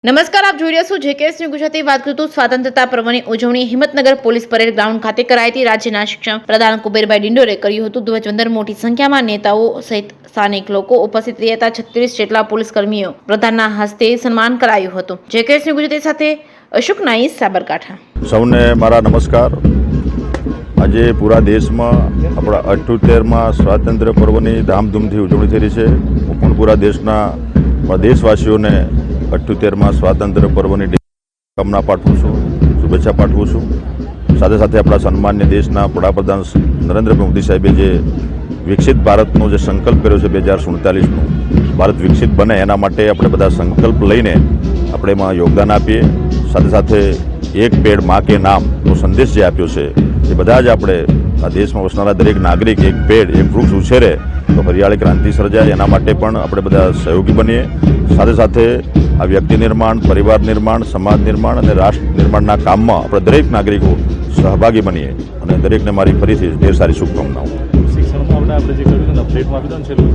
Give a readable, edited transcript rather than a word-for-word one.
નમસ્કાર, આપ જોઈ રહ્યા છો જેકેએસ ન્યૂઝ ગુજરાતી. વાત કરતું સ્વાતંત્રતા પર્વની ઉજવણી હિંમતનગર પોલીસ પરેડ ગ્રાઉન્ડ ખાતે કરાઈ હતી. રાજ્યના શિક્ષણ પ્રધાન કુબેરભાઈ ડિંડોરે કર્યું હતું ધ્વજવંદન. મોટી સંખ્યામાં નેતાઓ સહિત સ્થાનિક લોકો ઉપસ્થિત રહ્યા હતા. 36 જેટલા પોલીસ કર્મીઓ પ્રધાનના હસ્તે સન્માન કરાયું હતું. જેકેએસ ન્યૂઝ ગુજરાતી સાથે અશોક નાઈસ, સાબરકાંઠા. સૌને મારા નમસ્કાર. આજે પૂરા દેશમાં આપણા 78માં સ્વાતંત્ર્ય પર્વની ધામધૂમથી ઉજવણી થઈ રહી છે. હું પણ પૂરા દેશના દેશવાસીઓને 78માં સ્વાતંત્ર્ય પર્વની કામના પાઠવું છું, શુભેચ્છા પાઠવું છું. સાથે સાથે આપણા સન્માન્ય દેશના વડાપ્રધાન નરેન્દ્ર મોદી સાહેબે જે વિકસિત ભારતનો જે સંકલ્પ કર્યો છે 2047નો, ભારત વિકસિત બને એના માટે આપણે બધા સંકલ્પ લઈને આપણે એમાં યોગદાન આપીએ. સાથે સાથે એક પેડ માં કે નામનો સંદેશ જે આપ્યો છે એ બધા જ આપણે આ દેશમાં વસનારા દરેક નાગરિક એક પેડ, એક વૃક્ષ ઉછેરે તો હરિયાળી ક્રાંતિ સર્જાય. એના માટે પણ આપણે બધા સહયોગી બનીએ. સાથે સાથે આ વ્યક્તિ નિર્માણ, પરિવાર નિર્માણ, સમાજ નિર્માણ અને રાષ્ટ્ર નિર્માણના કામમાં આપણે દરેક નાગરિકો સહભાગી બનીએ. અને દરેકને મારી ફરીથી ઢેર સારી શુભકામનાઓ. શિક્ષણમાં આપણે જે કર્યું છે અપડેટમાં આપી દો ને છેલ્લું